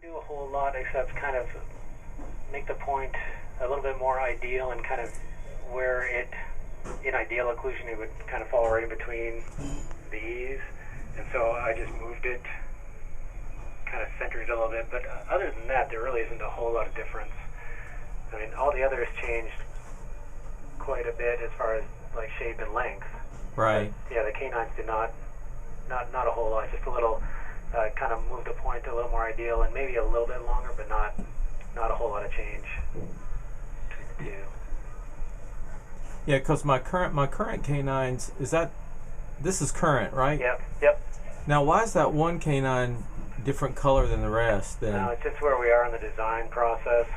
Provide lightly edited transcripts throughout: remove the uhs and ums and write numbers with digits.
Do a whole lot except kind of make the point a little bit more ideal, and kind of where it, in ideal occlusion, it would kind of fall right in between these. And so I just moved it, kind of centered it a little bit. But other than that, there really isn't a whole lot of difference. I mean, all the others changed quite a bit as far as like shape and length. Right. But, yeah, the canines did not a whole lot, just a little. Kind of moved a point a little more ideal, and maybe a little bit longer, but not a whole lot of change between the two. Yeah, because my current canines this is current, right? Yep. Now, why is that one canine different color than the rest? Then? No, it's just where we are in the design process.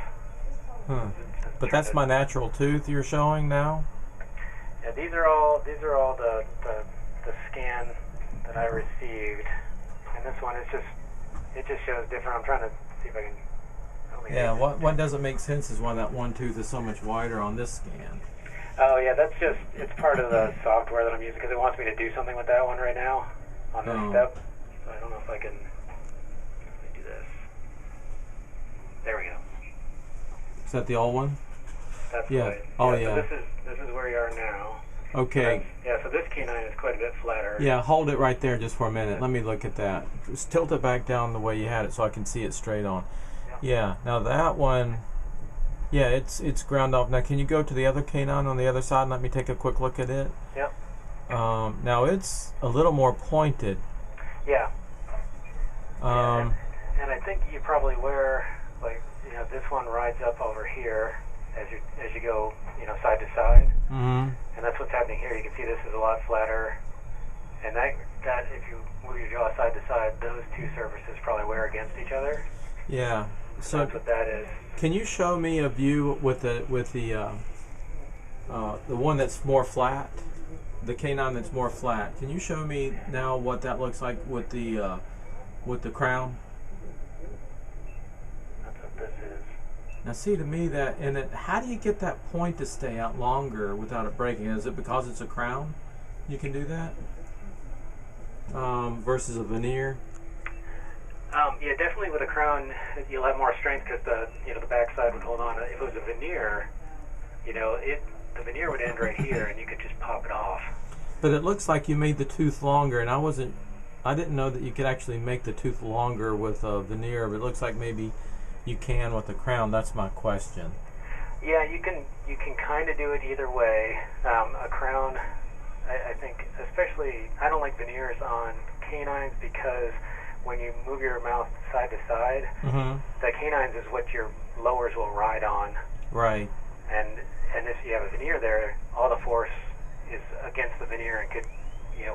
Huh. But that's my natural tooth you're showing now? Yeah, these are all the scan that I received. And this one, it just shows different. I'm trying to see if I can. Yeah, what doesn't make sense is why that one tooth is so much wider on this scan. Oh yeah, it's part of the software that I'm using, because it wants me to do something with that one right now on this step. So I don't know if I can. Let me do this. There we go. Is that the old one? That's yeah. right. Oh yeah. yeah. So this is where you are now. Okay. So this canine is quite a bit flatter. Yeah, hold it right there just for a minute. Let me look at that. Just tilt it back down the way you had it so I can see it straight on. Yeah, now that one, yeah, it's ground off. Now can you go to the other canine on the other side and let me take a quick look at it? Yep. Now it's a little more pointed. Yeah. And I think you probably this one rides up over here as you go, side to side. Mm-hmm. And that's what's happening here. You can see this is a lot flatter. And that if you move your jaw side to side, those two surfaces probably wear against each other. Yeah. So that's what that is. Can you show me a view with the one that's more flat, the canine that's more flat? Can you show me now what that looks like with the crown? That's what this is. Now see, to me how do you get that point to stay out longer without it breaking? Is it because it's a crown you can do that? Versus a veneer? Yeah, definitely with a crown you'll have more strength, because the backside would hold on. If it was a veneer, the veneer would end right here and you could just pop it off. But it looks like you made the tooth longer, and I didn't know that you could actually make the tooth longer with a veneer, but it looks like maybe you can with the crown. That's my question. Yeah, you can kind of do it either way. A crown, I think, especially, I don't like veneers on canines, because when you move your mouth side to side, the canines is what your lowers will ride on. Right. And if you have a veneer there, all the force is against the veneer and could,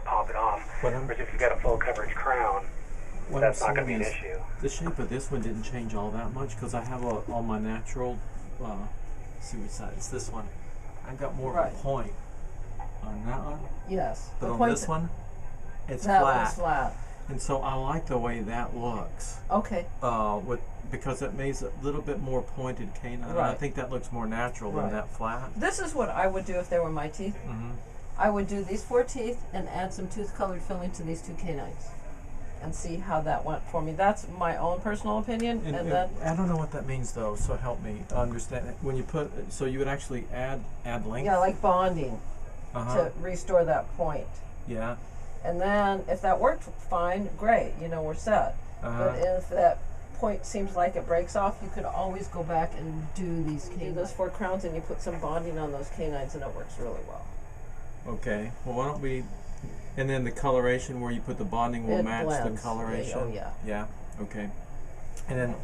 pop it off. Whereas if you've got a full coverage crown, that's not going to be an issue. The shape of this one didn't change all that much, because I have all my natural, let's see which side, it's this one. I got more of a point on that one. Yes. But on this one, it's flat. That one's flat. And so I like the way that looks. Okay. Because it makes a little bit more pointed canine. Right. I think that looks more natural than that flat. This is what I would do if they were my teeth. I would do these 4 teeth and add some tooth-colored filling to these 2 canines, and see how that went for me. That's my own personal opinion. And then I don't know what that means though, so help me understand it. When you so you would actually add length? Yeah, like bonding to restore that point. Yeah. And then if that worked fine, great, we're set. But if that point seems like it breaks off, you could always go back and do these canines. Do those 4 crowns and you put some bonding on those canines, and it works really well. Okay. Well, why don't we... And then the coloration where you put the bonding will match the coloration? Oh, yeah. Yeah, okay. And then,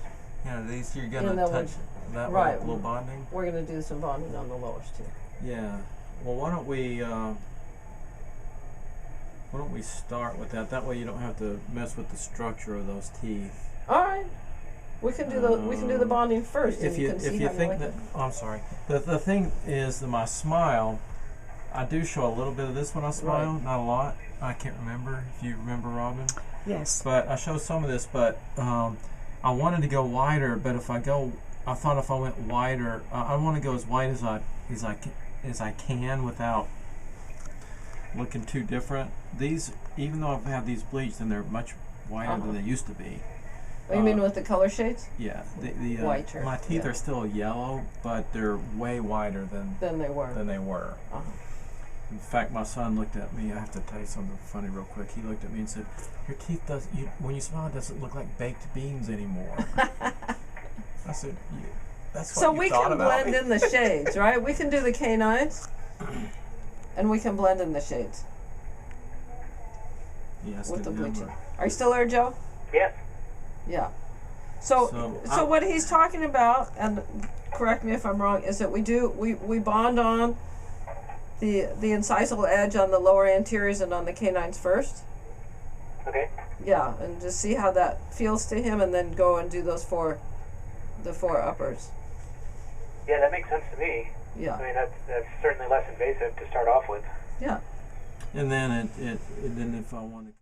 these you're going to touch that with a little bonding? We're going to do some bonding on the lowers, too. Yeah. Well, why don't we start with that? That way you don't have to mess with the structure of those teeth. All right. We can do the bonding first. If you think that, I'm sorry. The thing is that my smile, I do show a little bit of this when I smile, not a lot. I can't remember if you remember, Robin. Yes. But I show some of this, but I wanted to go wider. But I thought if I went wider, I want to go as wide as I can without looking too different. These, even though I've had these bleached, and they're much wider than they used to be. Oh, you mean with the color shades? Yeah, the Whiter, my teeth yeah. are still yellow, but they're way wider than They were. Uh-huh. In fact, my son looked at me. I have to tell you something funny real quick. He looked at me and said, "Your teeth when you smile, it doesn't look like baked beans anymore." I said, "That's what So you we thought can about blend me?" in the shades, right? We can do the canines, and we can blend in the shades Yes, with the good bleaching. number. Are you still there, Joe? Yes. Yeah. So what he's talking about, and correct me if I'm wrong, is that we bond on the incisal edge on the lower anteriors and on the canines first. Okay. Yeah, and just see how that feels to him, and then go and do the four uppers. Yeah, that makes sense to me. Yeah. I mean, that's certainly less invasive to start off with. Yeah. And then then if I want to